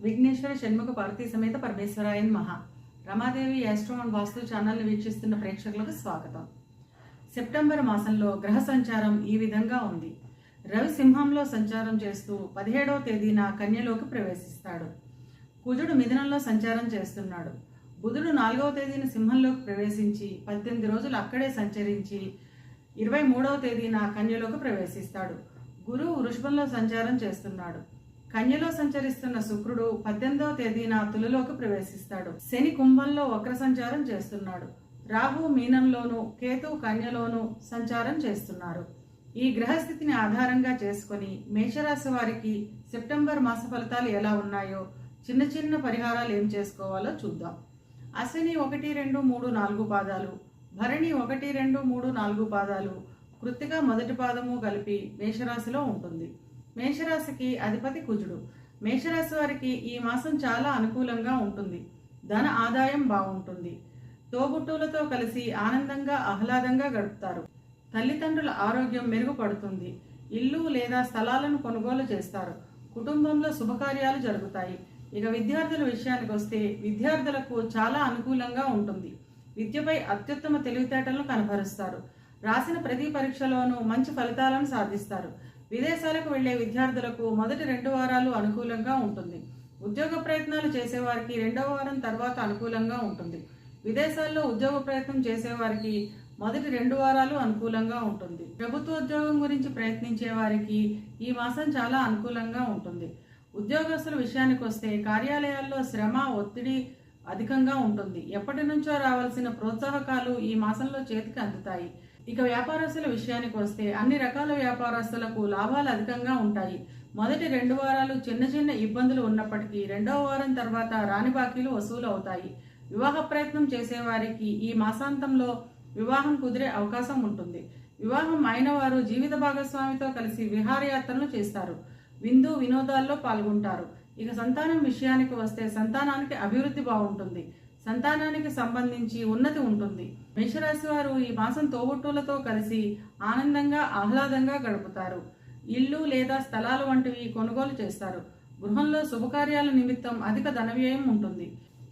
విఘ్నేశ్వర షణ్ముఖ పార్వతీ సమేత పరమేశ్వరాయన్ మహా. Ramadevi astro and వాస్తు ఛానల్ని వీక్షిస్తున్న ప్రేక్షకులకు స్వాగతం. సెప్టెంబర్ మాసంలో గ్రహ సంచారం ఈ విధంగా ఉంది. రవి సింహంలో సంచారం చేస్తూ 17వ తేదీన కన్యలోకి ప్రవేశిస్తాడు. కుజుడు మిథునంలో సంచారం చేస్తున్నాడు. బుధుడు 4వ తేదీన సింహంలోకి ప్రవేశించి 18 రోజులు అక్కడే సంచరించి 23వ తేదీన కన్యలోకి ప్రవేశిస్తాడు. గురువు వృషభంలో సంచారం చేస్తున్నాడు. కన్యలో సంచరిస్తున్న శుక్రుడు 18వ తేదీన తులలోకి ప్రవేశిస్తాడు. శని కుంభంలో వక్ర సంచారం చేస్తున్నాడు. రాహు మీనంలోను, కేతు కన్యలోను సంచారం చేస్తున్నారు. ఈ గ్రహస్థితిని ఆధారంగా చేసుకుని మేషరాశి వారికి సెప్టెంబర్ మాస ఫలితాలు ఎలా ఉన్నాయో, చిన్న చిన్న పరిహారాలు ఏం చేసుకోవాలో చూద్దాం. అశ్విని 1, 2, 3, 4 పాదాలు, భరణి 1, 2, 3, 4 పాదాలు, కృత్తిక మొదటి పాదము కలిపి మేషరాశిలో ఉంటుంది. మేషరాశికి అధిపతి కుజుడు. మేషరాశి వారికి ఈ మాసం చాలా అనుకూలంగా ఉంటుంది. ధన ఆదాయం బాగుంటుంది. తోబుట్టువులతో కలిసి ఆనందంగా ఆహ్లాదంగా గడుపుతారు. తల్లిదండ్రుల ఆరోగ్యం మెరుగుపడుతుంది. ఇల్లు లేదా స్థలాలను కొనుగోలు చేస్తారు. కుటుంబంలో శుభకార్యాలు జరుగుతాయి. ఇక విద్యార్థుల విషయానికి వస్తే విద్యార్థులకు చాలా అనుకూలంగా ఉంటుంది. విద్యపై అత్యుత్తమ తెలివితేటలను కనబరుస్తారు. రాసిన ప్రతి పరీక్షలోనూ మంచి ఫలితాలను సాధిస్తారు. విదేశాలకు వెళ్లే విద్యార్థులకు మొదటి 2 వారాలు అనుకూలంగా ఉంటుంది. ఉద్యోగ ప్రయత్నాలు చేసేవారికి 2వ వారం తర్వాత అనుకూలంగా ఉంటుంది. విదేశాల్లో ఉద్యోగ ప్రయత్నం చేసేవారికి మొదటి 2 వారాలు అనుకూలంగా ఉంటుంది. ప్రభుత్వ ఉద్యోగం గురించి ప్రయత్నించే వారికి ఈ మాసం చాలా అనుకూలంగా ఉంటుంది. ఉద్యోగస్తుల విషయానికి వస్తే కార్యాలయాల్లో శ్రమ, ఒత్తిడి అధికంగా ఉంటుంది. ఎప్పటి నుంచో రావాల్సిన ప్రోత్సాహకాలు ఈ మాసంలో చేతికి అందుతాయి. ఇక వ్యాపారస్తుల విషయానికి వస్తే అన్ని రకాల వ్యాపారస్తులకు లాభాలు అధికంగా ఉంటాయి. మొదటి 2 వారాలు చిన్న చిన్న ఇబ్బందులు ఉన్నప్పటికీ 2వ వారం తర్వాత రాని బాకీలు వసూలు అవుతాయి. వివాహ ప్రయత్నం చేసేవారికి ఈ మాసాంతంలో వివాహం కుదిరే అవకాశం ఉంటుంది. వివాహం అయిన వారు జీవిత భాగస్వామితో కలిసి విహారయాత్రలు చేస్తారు. విందు వినోదాల్లో పాల్గొంటారు. ఇక సంతానం విషయానికి వస్తే సంతానానికి అభివృద్ధి బాగుంటుంది. సంతానానికి సంబంధించి ఉన్నతి ఉంటుంది. మేషరాశి వారు ఈ మాసం తోబుట్టువులతో కలిసి ఆనందంగా ఆహ్లాదంగా గడుపుతారు. ఇల్లు లేదా స్థలాలు వంటివి కొనుగోలు చేస్తారు. గృహంలో శుభకార్యాల నిమిత్తం అధిక ధన వ్యయం ఉంటుంది.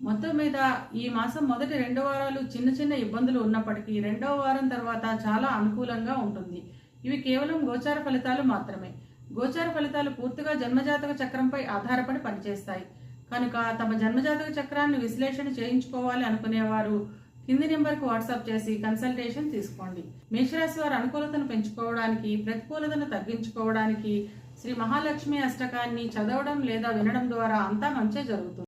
మొత్తం మీద ఈ మాసం మొదటి 2 వారాలు చిన్న చిన్న ఇబ్బందులు ఉన్నప్పటికీ 2వ వారం తర్వాత చాలా అనుకూలంగా ఉంటుంది. ఇవి కేవలం గోచార ఫలితాలు మాత్రమే. గోచార ఫలితాలు పూర్తిగా జన్మజాతక చక్రంపై ఆధారపడి పనిచేస్తాయి కనుక తమ జన్మజాతక చక్రాన్ని విశ్లేషణ చేయించుకోవాలి అనుకునేవారు కింది నెంబర్కి వాట్సాప్ చేసి కన్సల్టేషన్ తీసుకోండి. మేషరాశి వారి అనుకూలతను పెంచుకోవడానికి, ప్రతికూలతను తగ్గించుకోవడానికి శ్రీ మహాలక్ష్మి అష్టకాన్ని చదవడం లేదా వినడం ద్వారా అంతా మంచే జరుగుతుంది.